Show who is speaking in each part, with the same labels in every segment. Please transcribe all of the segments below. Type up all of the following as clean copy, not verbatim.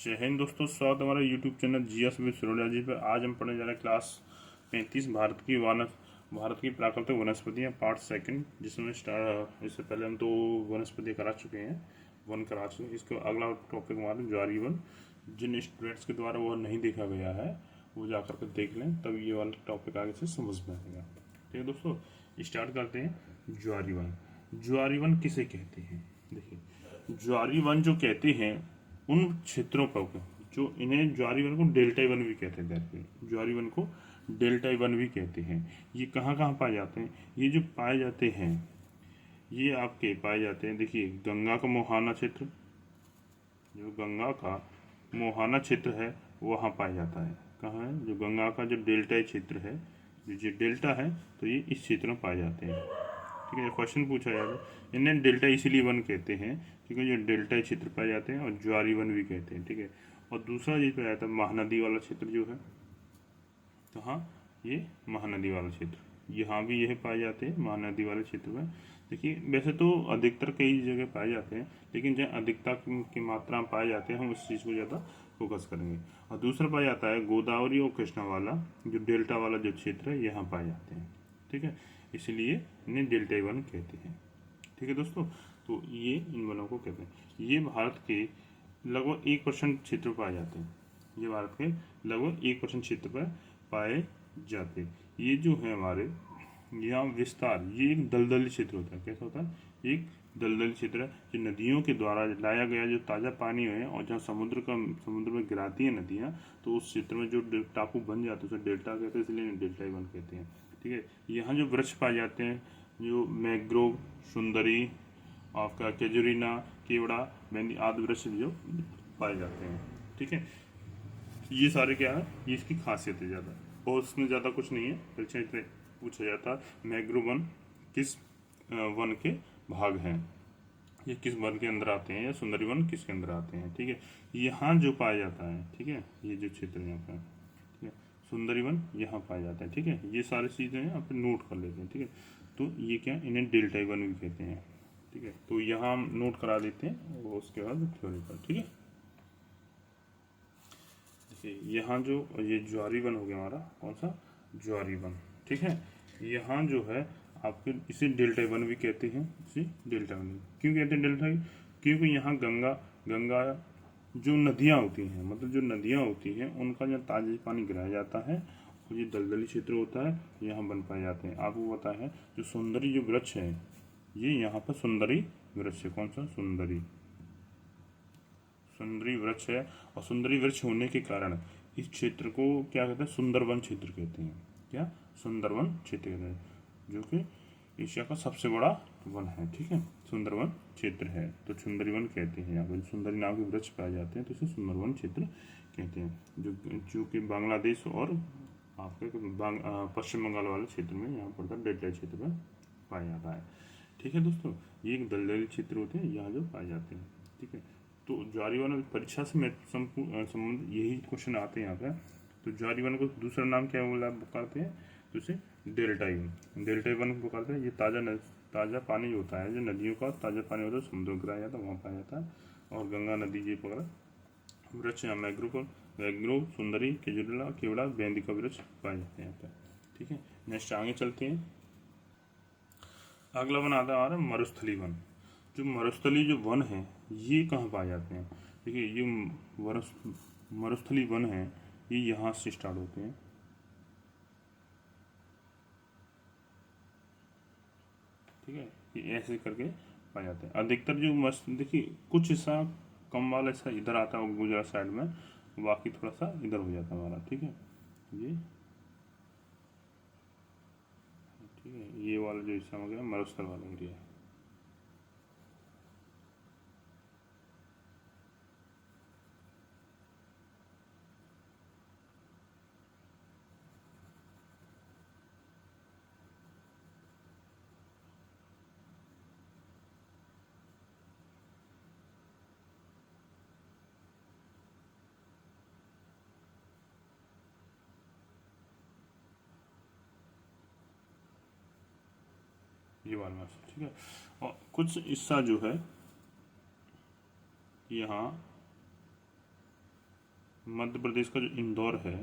Speaker 1: जय हिंद दोस्तों, स्वागत है हमारा YouTube channel GS with Surolia ji पे। आज हम पढ़ने जा रहे हैं क्लास 35 भारत की प्राकृतिक वनस्पतियाँ पार्ट सेकंड, जिसमें इससे पहले हम 2 वनस्पतियाँ करा चुके हैं, वन करा चुके हैं। इसका अगला टॉपिक हमारा ज्वारी वन। जिन स्टूडेंट्स के द्वारा वह नहीं देखा गया है वो जा कर देख लें, तब ये वाला टॉपिक आगे से समझ में आएगा। ठीक है दोस्तों, स्टार्ट करते हैं। ज्वारी वन। ज्वारी वन किसे कहते हैं? देखिए, ज्वारी वन जो कहते हैं उन क्षेत्रों को, जो इन्हें ज्वारी वन को डेल्टाई वन भी कहते हैं। ज्वारी वन को डेल्टाई वन भी कहते हैं। ये कहाँ कहाँ पाए जाते हैं? ये जो पाए जाते हैं, ये आपके पाए जाते हैं, देखिए, गंगा का मोहाना क्षेत्र, जो गंगा का मोहाना क्षेत्र है वहाँ पाया जाता है। कहाँ है? जो गंगा का जो डेल्टाई क्षेत्र है, जो डेल्टा है, तो ये इस क्षेत्र में पाए जाते हैं। ठीक है, क्वेश्चन पूछा जाता है। इन्हें डेल्टा इसीलिए वन कहते हैं क्योंकि जो डेल्टा क्षेत्र पाए जाते हैं, और ज्वारी वन भी कहते हैं। ठीक है, और दूसरा चीज पाया जाता है महानदी वाला क्षेत्र जो है, तो हाँ, ये महानदी वाला क्षेत्र, यहाँ भी यह पाए जाते हैं महानदी वाले क्षेत्र में। देखिए, वैसे तो अधिकतर कई जगह पाए जाते हैं, लेकिन जहाँ अधिकता की मात्रा में पाए जाते हैं हम उस चीज़ को ज़्यादा फोकस करेंगे। और दूसरा पाया जाता है गोदावरी और कृष्णा वाला, जो डेल्टा वाला जो क्षेत्र है, यहाँ पाए जाते हैं। ठीक है, इसलिए इन्हें डेल्टा वन कहते हैं। ठीक है दोस्तों, तो ये इन वनों को कहते हैं। ये भारत के लगभग 1% क्षेत्र पर पाए जाते हैं। ये भारत के लगभग 1% क्षेत्र पर पाए जाते हैं। ये जो है हमारे यहाँ विस्तार, ये एक दलदली क्षेत्र होता है। कैसा होता है? एक दलदली क्षेत्र है, जो नदियों के द्वारा लाया गया जो ताज़ा पानी है, और जहाँ समुद्र में गिराती है नदियाँ, तो उस क्षेत्र में जो टापू बन जाते हैं उसे डेल्टा कहते हैं, इसलिए डेल्टा वन कहते हैं। ठीक है, यहाँ जो वृक्ष पाए जाते हैं, जो मैंग्रोव, सुंदरी, आपका केजुरीना, केवड़ा, मेहंदी आदि वृक्ष जो पाए जाते हैं। ठीक है, ये सारे क्या है, ये इसकी खासियत है ज़्यादा, और उसमें ज़्यादा कुछ नहीं है। परीक्षा इतने पूछा जाता है मैंग्रोव वन किस वन के भाग हैं, ये किस वन के अंदर आते हैं, या सुंदरी वन किसके अंदर आते हैं। ठीक है, यहाँ जो पाया जाता है, ठीक है, ये जो क्षेत्र यहाँ पर, ठीक है, सुंदरी वन यहाँ पाया जाता है। ठीक है, ये सारी चीज़ें यहाँ पे नोट कर लेते हैं। ठीक है, तो ये क्या, इन्हें डेल्टा वन भी कहते हैं। ठीक है, तो यहाँ हम नोट करा देते हैं, और उसके बाद थ्योरी पर। ठीक है, देखिए, यहाँ जो ये ज्वारी वन हो गया हमारा, कौन सा? ज्वारी वन। ठीक है, यहाँ जो है आपके, इसे डेल्टा वन भी कहते हैं। इसे डेल्टा वन क्यों कहते हैं? डेल्टा, क्योंकि यहाँ गंगा गंगा जो नदियाँ होती हैं, मतलब जो नदियाँ होती हैं, उनका जो ताज़ा पानी गिराया जाता है, और ये दलदली क्षेत्र होता है, यहाँ बन पाए जाते हैं। आपको पता है जो सुंदरी जो वृक्ष है, ये यहाँ पर सुंदरी वृक्ष है। कौन सा? सुंदरी, सुंदरी वृक्ष है। और सुंदरी वृक्ष होने के कारण इस क्षेत्र को क्या कहते हैं? सुंदरवन क्षेत्र कहते हैं। क्या? सुंदरवन क्षेत्र कहते हैं, जो कि एशिया का सबसे बड़ा वन है। ठीक है, सुंदरवन क्षेत्र है, तो सुंदरी वन कहते हैं। यहाँ पर सुंदरी नाम के वृक्ष पाए जाते हैं, तो इसे सुंदरवन क्षेत्र कहते हैं, जो कि बांग्लादेश और आपके पश्चिम बंगाल वाले क्षेत्र में यहाँ पड़ता है, डेल्टा क्षेत्र में पाया जाता है। ठीक है दोस्तों, ये एक दलदली क्षेत्र होते हैं यहाँ जो पाए जाते हैं। ठीक है, तो ज्वारी वन परीक्षा से संबंध यही क्वेश्चन आते हैं यहाँ पे। तो ज्वारी वन को दूसरा नाम क्या बोला पुकारते हैं? तो इसे डेल्टाई वन, डेल्टाई वन पुकारते हैं। ये ताज़ा पानी जो होता है, जो नदियों का ताज़ा पानी होता है, समुद्र में गिराया जाता है, वहाँ पाया जाता है। और गंगा नदी जी पकड़ा वृक्ष, मैंग्रोव, सुंदरी, केजुरला, केवड़ा, बेंदी का वृक्ष पाए जाते हैं यहाँ पे। ठीक है, नेक्स्ट आगे चलते हैं। अगला वन आता है हमारा मरुस्थली वन। जो मरुस्थली जो वन है, ये कहाँ पाए जाते हैं? देखिए, ये मरुस्थली वन है, ये यहाँ से स्टार्ट होते हैं। ठीक है, ये ऐसे करके पाए जाते हैं। अधिकतर जो मस्त, देखिए, कुछ हिस्सा कम वाला हिस्सा इधर आता है गुजरात साइड में, बाकी थोड़ा सा इधर हो जाता है हमारा। ठीक है, ये ठीक है, ये वाला जो हिस्सा हो गया मरुस्थल वाला एरिया। ये वाला मस्त। ठीक है, और कुछ हिस्सा जो है यहाँ मध्य प्रदेश का जो इंदौर है,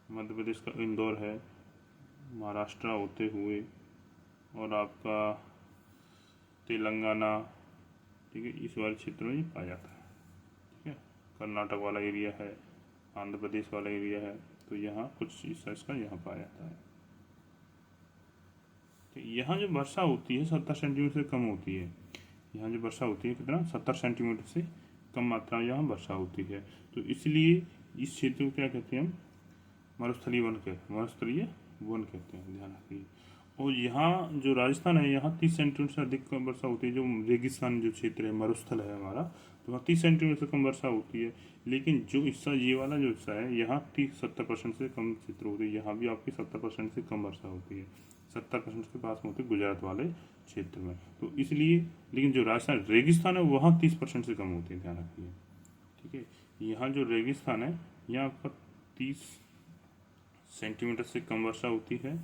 Speaker 1: मध्य प्रदेश का इंदौर है, महाराष्ट्र होते हुए और आपका तेलंगाना, ठीक है, इस वाले क्षेत्र में ये पाया जाता है। ठीक है, कर्नाटक वाला एरिया है, आंध्र प्रदेश वाला एरिया है, तो यहाँ कुछ हिस्सा इसका यहाँ पाया जाता है। तो यहाँ जो वर्षा होती है 70 सेंटीमीटर से कम होती है। यहाँ जो वर्षा होती है कितना, 70 सेंटीमीटर से कम मात्रा में यहाँ वर्षा होती है। तो इसलिए इस क्षेत्र को क्या कहते हैं हम, मरुस्थलीय वन कहते हैं, मरुस्थलीय वन कहते हैं, ध्यान रखिए। और यहाँ जो राजस्थान है, यहाँ 30 सेंटीमीटर से अधिक कम वर्षा होती है। जो रेगिस्तान जो क्षेत्र है, मरुस्थल है हमारा, तो वहाँ 30 सेंटीमीटर से कम वर्षा होती है। लेकिन जो हिस्सा, ये वाला जो हिस्सा है, यहाँ 30-70% से कम क्षेत्र होती है। यहाँ भी आपकी 70% से कम वर्षा होती है, 70% के पास में होती है गुजरात वाले क्षेत्र में। तो इसलिए, लेकिन जो राजस्थान रेगिस्तान है वहाँ 30% से कम होती है, ध्यान रखिए। ठीक है, यहाँ जो रेगिस्तान है, यहाँ आपका 30 सेंटीमीटर से कम वर्षा होती है,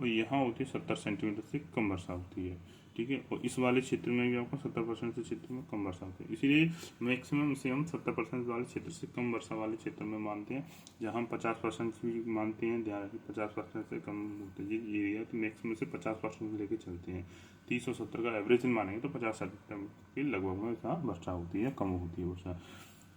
Speaker 1: और यहाँ होती है 70 सेंटीमीटर से कम वर्षा होती है। ठीक है, और इस वाले क्षेत्र में भी आपको 70% से क्षेत्र में कम वर्षा होती है। इसीलिए मैक्सिमम से हम 70% वाले क्षेत्र से कम वर्षा वाले क्षेत्र में मानते हैं। जहाँ हम 50% भी मानते हैं, ध्यान रखिए 50% से कम होते हैं ये एरिया, तो मैक्सिमम से 50% लेके चलते हैं। 30 और 70 का एवरेज मानेंगे तो 50% के लगभग में यहाँ वर्षा होती है, कम होती है वर्षा।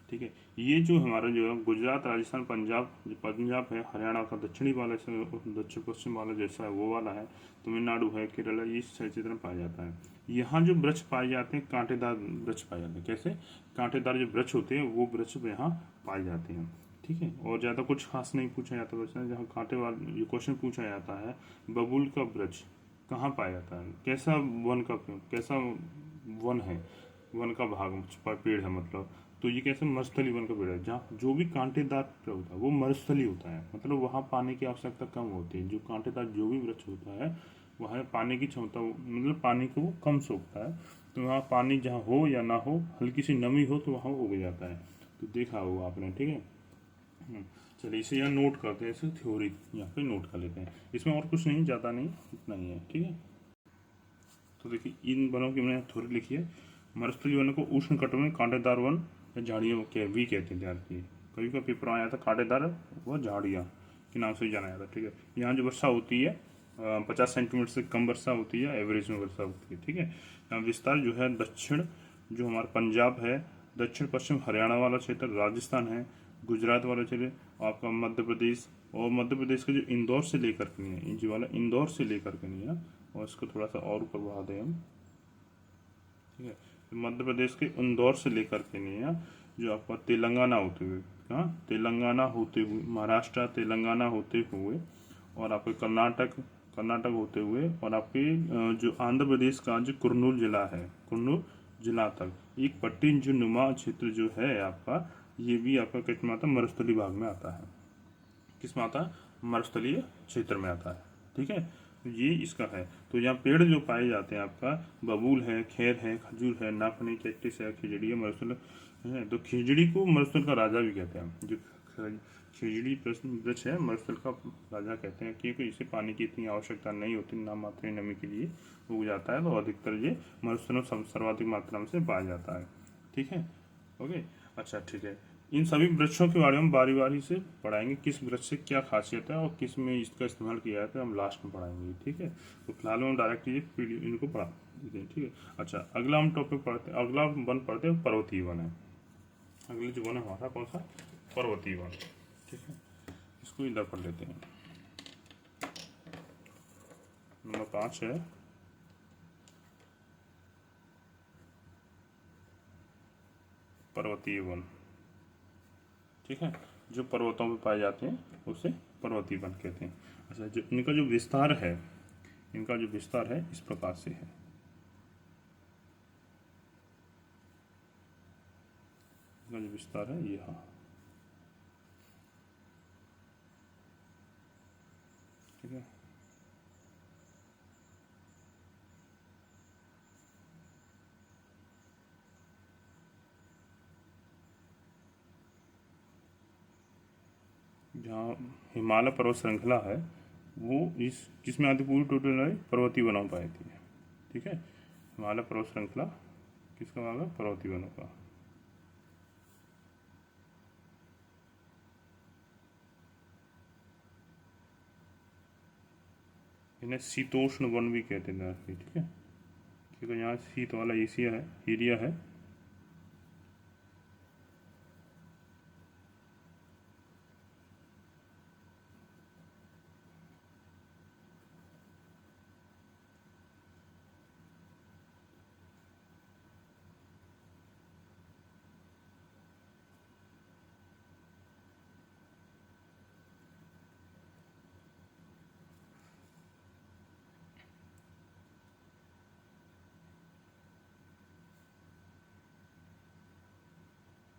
Speaker 1: ठीक है, ये जो हमारा जो है गुजरात, राजस्थान, पंजाब, जो पंजाब है, हरियाणा का दक्षिणी वाला, दक्षिण पश्चिम वाला जैसा है वो वाला है, तमिलनाडु है, केरल है, ये क्षेत्र में पाया जाता है। यहाँ जो वृक्ष पाए जाते हैं, कांटेदार वृक्ष पाए जाते हैं। कैसे, कांटेदार जो वृक्ष होते हैं वो वृक्ष यहाँ पाए जाते हैं। ठीक है, और ज़्यादा कुछ खास नहीं पूछा जाता वैसे। जहाँ कांटे वाला ये क्वेश्चन पूछा जाता है, बबूल का वृक्ष कहाँ पाया जाता है, कैसा वन का, कैसा वन है, वन का भाग पेड़ है मतलब, तो ये कैसे मरुस्थलीय वन का पेड़ है। जहाँ जो भी कांटेदार पेड़ होता है वो मरुस्थलीय होता है, मतलब वहाँ पानी की आवश्यकता कम होती है। जो कांटेदार जो भी वृक्ष होता है वहाँ पानी की क्षमता, मतलब पानी को वो कम सोखता है। तो वहाँ पानी जहाँ हो या ना हो, हल्की सी नमी हो तो वहाँ उग जाता है। तो देखा होगा आपने। ठीक है, चलिए इसे यहाँ नोट करते हैं, इसे थ्योरी यहाँ पे नोट कर लेते हैं। इसमें और कुछ नहीं, ज़्यादा नहीं, इतना ही है। ठीक है, तो देखिए इन वनों की मैंने थ्योरी लिखी है। मरुस्थलीय वन को उष्ण कटिबंधीय कांटेदार वन या झाड़ियों के भी कहते हैं, ध्यान रखिए। कभी का पेपर आया था कांटेदार व झाड़ियाँ के नाम से जाना जाता है। ठीक है, यहाँ जो वर्षा होती है 50 सेंटीमीटर से कम वर्षा होती है, एवरेज में वर्षा होती है। ठीक है, यहाँ विस्तार जो है दक्षिण, जो हमारा पंजाब है, दक्षिण पश्चिम हरियाणा वाला क्षेत्र, राजस्थान है, गुजरात वाला क्षेत्र, आपका मध्य प्रदेश, और मध्य प्रदेश का जो इंदौर से लेकर के नहीं है, जो वाला इंदौर से लेकर के नहीं है ना, और इसको थोड़ा सा और ऊपर बढ़ा दें हम। ठीक है, तो मध्य प्रदेश के इंदौर से लेकर के नहीं है, जो आपका तेलंगाना होते हुए, कहाँ, तेलंगाना होते हुए, महाराष्ट्र तेलंगाना होते हुए, और आपके कर्नाटक, कर्नाटक होते हुए, और आपके जो आंध्र प्रदेश का जो कुर्नूल जिला है, कुर्नूल जिला तक एक पट्टी जो नुमा क्षेत्र जो है आपका, ये भी आपका किस में आता है, मरुस्थलीय भाग में आता है। किस में आता है, मरुस्थलीय क्षेत्र में आता है। ठीक है, तो ये इसका है। तो यहाँ पेड़ जो पाए जाते हैं आपका, बबूल है, खैर है, खजूर है, नाखनी, कैक्टिस है, खिजड़ी है, मरुस्थल है। तो खिजड़ी को मरुस्थल का राजा भी कहते हैं। जो खिजड़ी वृक्ष है मरुस्थल का राजा कहते हैं, क्योंकि इसे पानी की इतनी आवश्यकता नहीं होती, नाम मात्र नमी के लिए उग जाता है। तो अधिकतर ये मरुस्थल में सर्वाधिक मात्रा में से पाया जाता है। ठीक है, ओके, अच्छा ठीक है। इन सभी वृक्षों के बारे में बारी बारी से पढ़ाएंगे, किस वृक्ष से क्या खासियत है और किस में इसका इस्तेमाल किया जाता है, हम लास्ट में पढ़ाएंगे। ठीक है, तो फिलहाल हम डायरेक्ट ये पीडी इनको पढ़ा देते हैं। ठीक है, अच्छा अगला हम टॉपिक पढ़ते हैं, अगला वन पढ़ते हैं पर्वतीय वन है। अगले जो वन है हमारा कौन सा, पर्वतीय वन। ठीक है, इसको इधर पढ़ लेते हैं। नंबर 5 है पर्वतीय वन। ठीक है, जो पर्वतों में पाए जाते हैं उसे पर्वतीय वन कहते हैं। अच्छा, जो इनका जो विस्तार है, इनका जो विस्तार है इस प्रकार से है। इनका जो विस्तार है ये, हाँ, ठीक है, जहाँ हिमालय पर्वत श्रृंखला है वो इस जिसमें आती पूरी टोटल है पर्वतीय वनों पाई थी। ठीक है, हिमालय पर्वत श्रृंखला किसका भाग है, पर्वतीय वनों का। इन्हें शीतोष्ण वन भी कहते हैं, ठीक है, क्योंकि यहाँ शीत वाला एरिया है।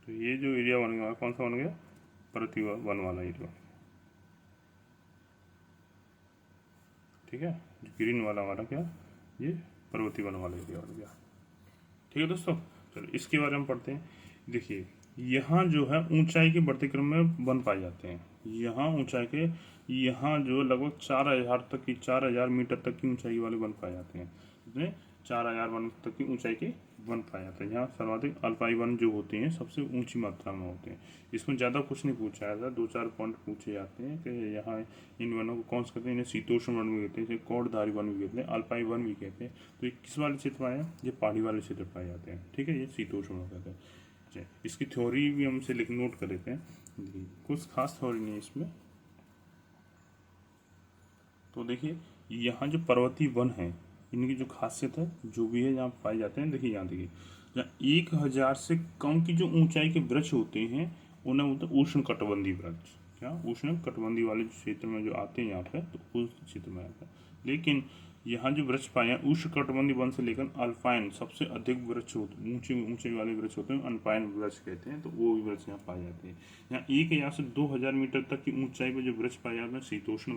Speaker 1: तो ये जो एरिया बन गया कौन सा बन गया, पर्वतीय वन वाला एरिया, ठीक है। जो ग्रीन वाला हमारा क्या, ये पर्वतीय वन वाला एरिया बन गया, ठीक है दोस्तों। चलो इसके बारे में पढ़ते हैं। देखिए यहाँ जो है ऊंचाई के बढ़ते क्रम में वन पाए जाते हैं। यहाँ ऊंचाई के, यहाँ जो लगभग 4,000 मीटर तक की ऊंचाई वाले वन पाए जाते हैं। इसमें 4,000 वन तक की ऊंचाई के वन पाए जाते हैं। यहाँ सर्वाधिक अल्पाई वन जो होते हैं सबसे ऊंची मात्रा में होते हैं। इसमें ज़्यादा कुछ नहीं पूछा जाता, 2-4 पॉइंट पूछे जाते हैं कि यहाँ इन वनों को कौन सा कहते हैं। इन्हें शीतोष्ण वन भी कहते हैं, इसे कोटधारी वन भी कहते हैं, अल्पाई वन भी कहते हैं। तो ये किस वाले क्षेत्र में आए, ये पहाड़ी वाले क्षेत्र पाए जाते हैं, ठीक है। ये शीतोष्ण वन कहते हैं। अच्छा, इसकी थ्योरी भी हम इसे नोट कर देते हैं। कुछ खास थ्योरी नहीं है इसमें। तो देखिए यहाँ जो पर्वतीय वन है इनकी जो खासियत है जो भी है यहाँ पाए जाते हैं। देखिए यहाँ देखिए, जहाँ 1,000 से कम की जो ऊंचाई के वृक्ष होते हैं उन्हें बोलते हैं उष्ण कटिबंधीय वृक्ष। क्या, उष्ण कटिबंधीय वाले क्षेत्र में जो आते हैं यहाँ पे, तो उस क्षेत्र में आता है। लेकिन यहाँ जो वृक्ष पाए हैं उष्ण कटिबंधीय वन से लेकर अल्पाइन सबसे अधिक वृक्ष होते, ऊंचे ऊंचे वाले वृक्ष होते हैं, अल्पाइन वृक्ष कहते हैं। तो वो भी वृक्ष यहाँ पाए जाते हैं। यहाँ 1,000 से 2,000 मीटर तक की ऊंचाई पर जो वृक्ष पाए जाते हैं शीतोष्ण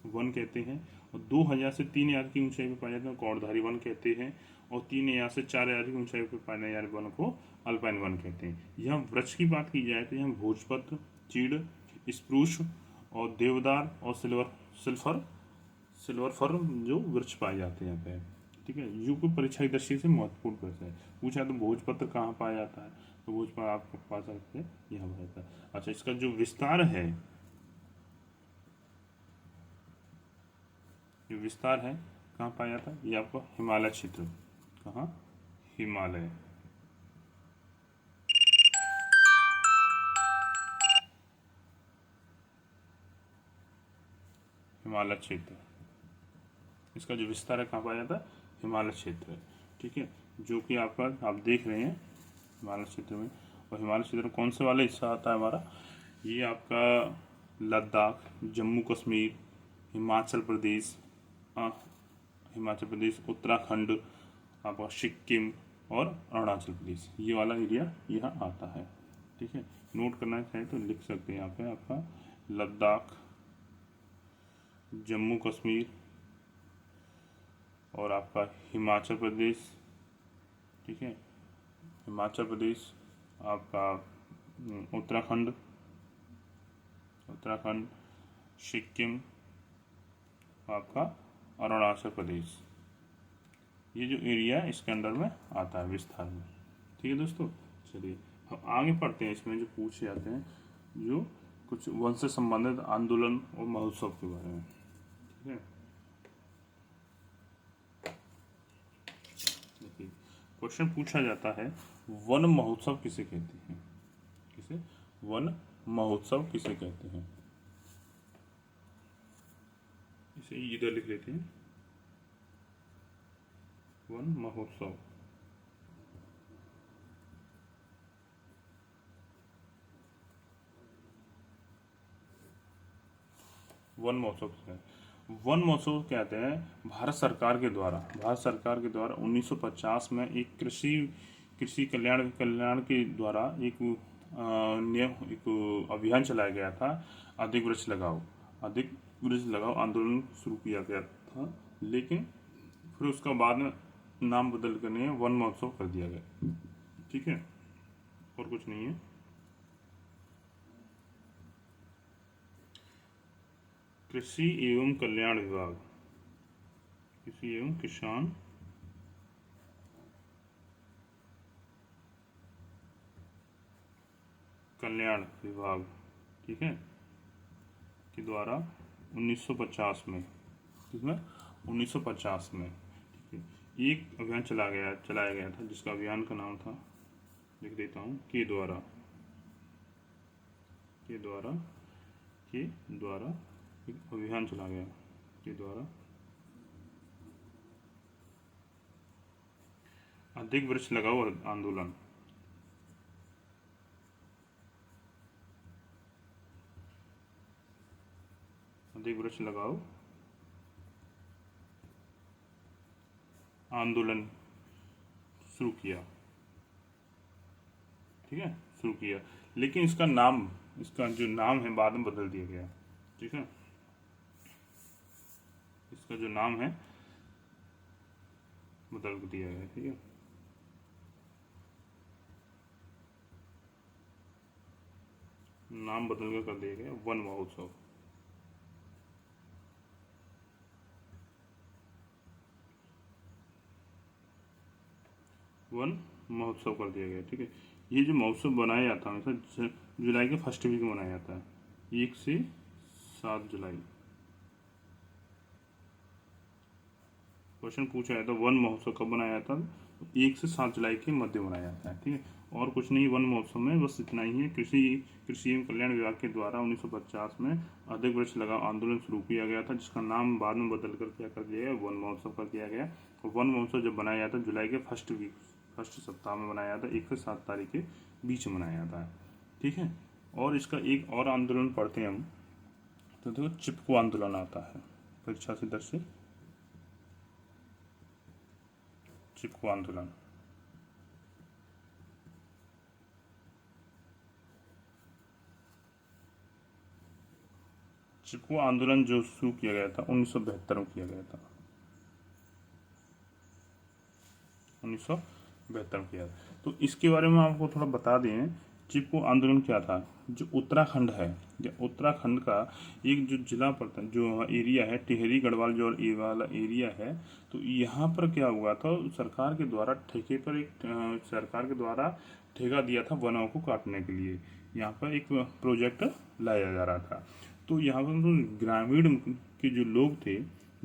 Speaker 1: वन कहते हैं। और 2,000 से 3,000 की ऊंचाई पर पाए जाते हैं कोटधारी वन कहते हैं। और 3,000 से 4,000 की ऊंचाई पर पाए जाने वाले वन को अल्पाइन वन कहते हैं। यहाँ वृक्ष की बात की जाए तो यहाँ भोजपत्र, चीड़, स्प्रूस और देवदार और सिल्वर फर जो वृक्ष पाए जाते हैं यहाँ पे, ठीक है। यू को परीक्षा की दृष्टि से महत्वपूर्ण प्रश्न है। पूछा तो भोजपत्र कहाँ पाया जाता है, तो भोजपत्र आप पा सकते हैं यहाँ पाया जाता है। अच्छा, इसका जो विस्तार है, जो विस्तार है कहाँ पाया जाता है, ये आपको हिमालय क्षेत्र, कहाँ, हिमालय, हिमालय क्षेत्र। इसका जो विस्तार है कहाँ पाया जाता है, हिमालय क्षेत्र है, ठीक है। जो कि आपका आप देख रहे हैं हिमालय क्षेत्र में। और हिमालय क्षेत्र में कौन से वाला हिस्सा आता है हमारा, ये आपका लद्दाख, जम्मू कश्मीर, हिमाचल प्रदेश, उत्तराखंड, आपका सिक्किम और अरुणाचल प्रदेश, ये वाला एरिया यहाँ आता है, ठीक है। नोट करना चाहे तो लिख सकते हैं यहाँ पे आपका लद्दाख, जम्मू कश्मीर और आपका हिमाचल प्रदेश, ठीक है। हिमाचल प्रदेश, आपका उत्तराखंड, सिक्किम, आपका अरुणाचल प्रदेश, ये जो एरिया है इसके अंडर में आता है विस्तार में, ठीक है दोस्तों। चलिए हम आगे पढ़ते हैं। इसमें जो पूछे जाते हैं जो कुछ वन से संबंधित आंदोलन और महोत्सव के बारे में, ठीक है। देखिए क्वेश्चन पूछा जाता है, वन महोत्सव किसे कहते हैं, किसे, वन महोत्सव किसे कहते हैं। इसे इधर लिख लेते हैं, वन महोत्सव। वन महोत्सव क्या है, वन महोत्सव कहते हैं भारत सरकार के द्वारा 1950 में एक कृषि कल्याण के द्वारा एक अभियान चलाया गया था। अधिक वृक्ष लगाओ आंदोलन शुरू किया गया था, लेकिन फिर उसका बाद में नाम बदल कर वन महोत्सव कर दिया गया, ठीक है। और कुछ नहीं है। कृषि एवं कल्याण विभाग, कृषि एवं किसान कल्याण विभाग, ठीक है, के द्वारा 1950 में इसमें 1950 में, ठीक है। एक अभियान चलाया गया था जिसका अभियान का नाम था, लिख देता हूँ, के द्वारा एक अभियान चला गया, के द्वारा अधिक वृक्ष लगाओ आंदोलन। अधिक वृक्ष लगाओ आंदोलन शुरू किया, ठीक है, शुरू किया। लेकिन इसका जो नाम है बाद में बदल दिया गया, ठीक है। इसका जो नाम है बदल दिया गया, ठीक है। नाम बदल कर दिया गया वन महोत्सव। वन महोत्सव कर दिया गया, ठीक है। ये जो महोत्सव बनाया जाता है हमेशा जुलाई के फर्स्ट वीक में मनाया जाता है, 1 से 7 जुलाई। क्वेश्चन पूछा जाता है वन महोत्सव कब बनाया जाता है, 1 से 7 जुलाई के मध्य बनाया जाता है, ठीक है। और कुछ नहीं, वन महोत्सव में बस इतना ही है। कृषि एवं कल्याण विभाग के द्वारा 1950 में अधिक वृक्ष लगाओ आंदोलन शुरू किया गया था, जिसका नाम बाद में बदल कर क्या कर दिया गया, वन महोत्सव कर दिया गया। वन महोत्सव जब बनाया जाता है जुलाई के फर्स्ट सप्ताह में बनाया जाता है, 1 से 7 तारीख के बीच में मनाया जाता है, ठीक है। और इसका एक और आंदोलन पढ़ते हैं हम, तो देखो चिपको आंदोलन आता है परीक्षा से, दर से चिपको आंदोलन। चिपको आंदोलन जो शुरू किया गया था 1972 में किया गया था, 1972 में किया था। तो इसके बारे में आपको थोड़ा बता दें, चिपको आंदोलन क्या था। जो उत्तराखंड है, या उत्तराखंड का एक जो जिला पड़ता है, जो एरिया है टिहरी गढ़वाल जो ये वाला एरिया है, तो यहाँ पर क्या हुआ था, सरकार के द्वारा सरकार के द्वारा ठेका दिया था वनों को काटने के लिए। यहाँ पर एक प्रोजेक्ट लाया जा रहा था। तो यहाँ पर तो ग्रामीण के जो लोग थे,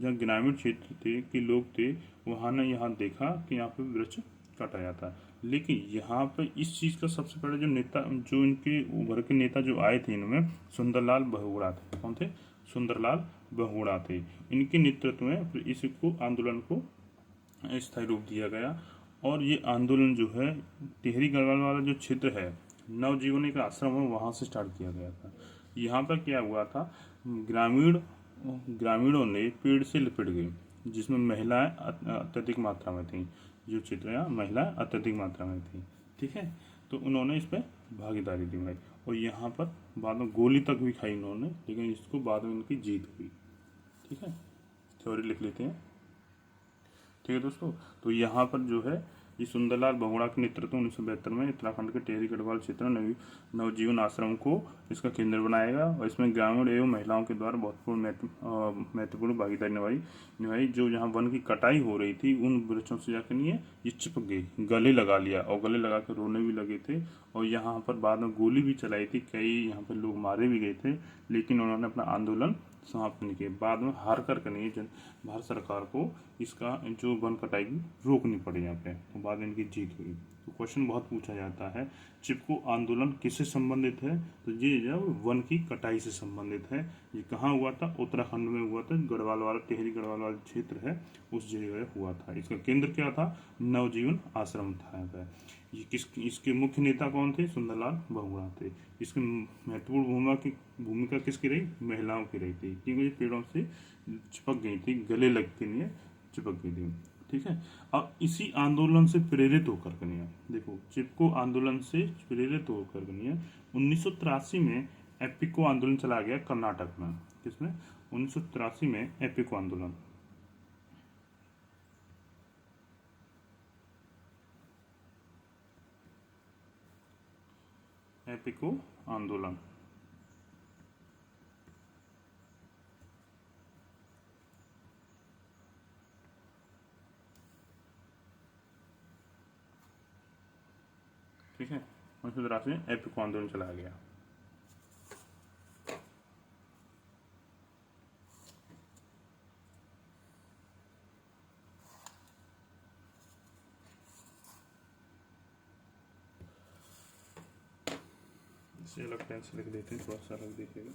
Speaker 1: जहाँ ग्रामीण क्षेत्र के लोग थे, वहाँ ने यहाँ देखा कि यहाँ पे वृक्ष काटा जाता है। लेकिन यहाँ पे इस चीज़ का सबसे पहले जो इनके उभर के नेता जो आए थे, इनमें सुंदरलाल बहुगुणा थे। कौन थे? सुंदरलाल बहुगुणा थे। इनके नेतृत्व में फिर इसको आंदोलन को स्थायी रूप दिया गया। और ये आंदोलन जो है टिहरी गढ़वाल वाला जो क्षेत्र है, नवजीवन एक आश्रम है, वहाँ से स्टार्ट किया गया था। यहाँ पर क्या हुआ था, ग्रामीणों ने पेड़ से लिपट गए, जिसमें महिलाएं अत्यधिक मात्रा में थीं। जो चित्र यहाँ महिलाएं अत्यधिक मात्रा में थी, ठीक है। तो उन्होंने इस पर भागीदारी दिखाई, और यहाँ पर बाद में गोली तक भी खाई इन्होंने, लेकिन इसको बाद में इनकी जीत हुई, ठीक है। थ्योरी लिख लेते हैं, ठीक है दोस्तों। तो यहाँ पर जो है ये सुंदरलाल बहुगुणा के नेतृत्व में 1972 में उत्तराखंड के टिहरी गढ़वाल क्षेत्र में नवजीवन आश्रम को इसका केंद्र बनाएगा। और इसमें ग्रामीण एवं महिलाओं के द्वारा बहुत महत्वपूर्ण भागीदारी निभाई। जो यहाँ वन की कटाई हो रही थी, उन वृक्षों से जाकर नहीं है ये चिपक गई, गले लगा लिया, और गले लगा कर रोने भी लगे थे। और यहाँ पर बाद में गोली भी चलाई थी, कई यहाँ पर लोग मारे भी गए थे, लेकिन उन्होंने अपना आंदोलन समाप्त नहीं किया। बाद में हार कर नहीं भारत सरकार को इसका जो वन कटाई की रोकनी पड़ी यहाँ पे, तो बाद में इनकी जीत हुई। तो क्वेश्चन बहुत पूछा जाता है, चिपको आंदोलन किससे संबंधित है, तो ये जब वन की कटाई से संबंधित है। ये कहाँ हुआ था? उत्तराखंड में हुआ था, गढ़वाल वाला टिहरी गढ़वाल वाला क्षेत्र है, उस जगह हुआ था। इसका केंद्र क्या था? नवजीवन आश्रम था यहाँ पे। इसके मुख्य नेता कौन थे? सुंदरलाल बहुगुणा थे। इसकी महत्वपूर्ण भूमिका किसकी रही? महिलाओं की रही थी, क्योंकि ये पेड़ों से चिपक गई थी, गले लगते नहीं चिपक गई थी, ठीक है। अब इसी आंदोलन से प्रेरित होकर कनिया देखो, चिपको आंदोलन से प्रेरित होकर कनिया 1983 में एपिको आंदोलन चला गया कर्नाटक में। किसमें? 1983 में एपिको आंदोलन। एपिको आंदोलन ठीक है, 1983 में एपिको आंदोलन चलाया गया। इसे अलग पेन से लिख देते हैं, थोड़ा सा अलग दिखेगा।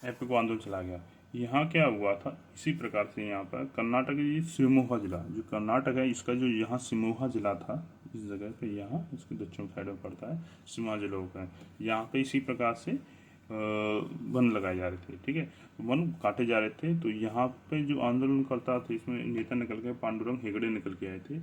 Speaker 1: एपिको आंदोलन चला गया। यहाँ क्या हुआ था, इसी प्रकार से यहाँ पर कर्नाटक ये शिवमोगा जिला, जो कर्नाटक है इसका जो यहाँ शिवमोगा जिला था, इस जगह पे यहाँ इसके दक्षिण साइड में पड़ता है, शिवमोगा जिला का। यहाँ पे इसी प्रकार से वन लगाए जा रहे थे, ठीक है, वन काटे जा रहे थे। तो यहाँ पे जो आंदोलन करता था, इसमें नेता निकल के पांडुरंग हेगड़े निकल के आए थे।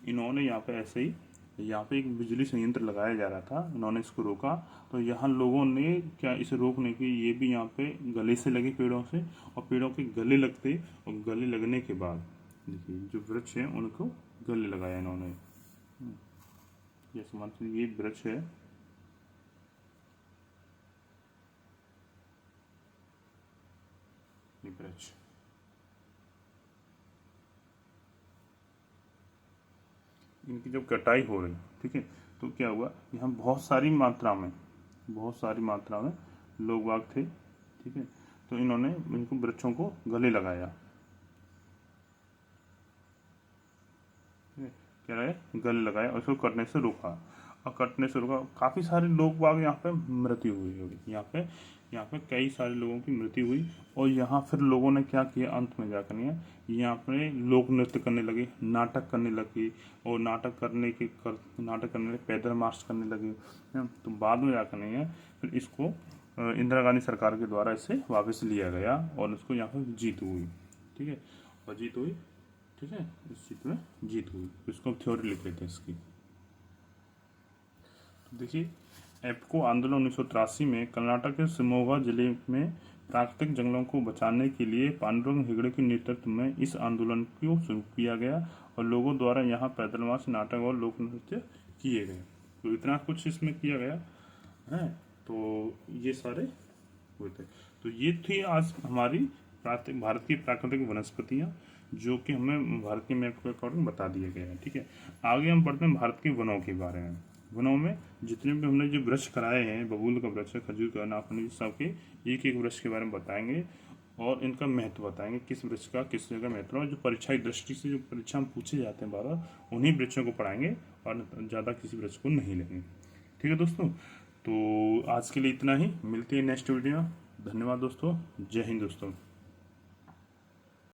Speaker 1: इन्होंने यहाँ पे ऐसे ही, यहाँ पे एक बिजली संयंत्र लगाया जा रहा था, इन्होंने इसको रोका। तो यहाँ लोगों ने क्या इसे रोकने के, ये भी यहाँ पे गले से लगे पेड़ों से, और पेड़ों के गले लगते, और गले लगने के बाद देखिए जो वृक्ष है उनको गले लगाया इन्होंने। जैसे मान लीजिए ये वृक्ष है, ये वृक्ष, इनकी जब कटाई हो रही, ठीक है, तो क्या हुआ, यहाँ बहुत सारी मात्रा में लोग बाग थे, ठीक है, तो इन्होंने इनको वृक्षों को गले लगाया, क्या है, गले लगाया, और इसको कटने से रोका। और कटने से रोका, काफ़ी सारे लोग बाग यहाँ पे मृत्यु हुई होगी, यहाँ पे कई सारे लोगों की मृत्यु हुई। और यहाँ फिर लोगों ने क्या किया, अंत में जाकर यहाँ पे लोक नृत्य करने लगे, नाटक करने लगे, और नाटक करने लगे, पैदल मार्च करने लगे। तो बाद में जाकर नहीं है, फिर इसको इंदिरा गांधी सरकार के द्वारा इसे वापस लिया गया, और उसको यहाँ पर जीत हुई, ठीक है, और जीत हुई, ठीक है, इस जीत में जीत हुई। इसको थ्योरी लिख लेते हैं इसकी। तो देखिए, एप्को आंदोलन 1983 में कर्नाटक के शिवमोगा जिले में प्राकृतिक जंगलों को बचाने के लिए पांडुरंग हेगड़े के नेतृत्व में इस आंदोलन को शुरू किया गया, और लोगों द्वारा यहाँ पैदल मार्च, नाटक और लोक नृत्य किए गए। तो इतना कुछ इसमें किया गया है। तो ये सारे हुए थे। तो ये थी आज हमारी भारत की प्राकृतिक वनस्पतियाँ, जो कि हमें भारत के मैप के अकॉर्डिंग बता दिए गए हैं, ठीक है। आगे हम पढ़ते हैं भारत के वनों के बारे में। वनों में जितने भी हमने जो वृक्ष कराए हैं, बबूल का वृक्ष, खजूर का, नाखुनी, सबके एक एक वृक्ष के बारे में बताएंगे, और इनका महत्व बताएंगे, किस वृक्ष का किस जगह महत्व है। जो परीक्षा की दृष्टि से जो परीक्षा में पूछे जाते हैं बारह, उन्हीं वृक्षों को पढ़ाएंगे, और ज़्यादा किसी वृक्ष को नहीं लेंगे, ठीक है दोस्तों। तो आज के लिए इतना ही, मिलती है नेक्स्ट वीडियो। धन्यवाद दोस्तों, जय हिंद दोस्तों।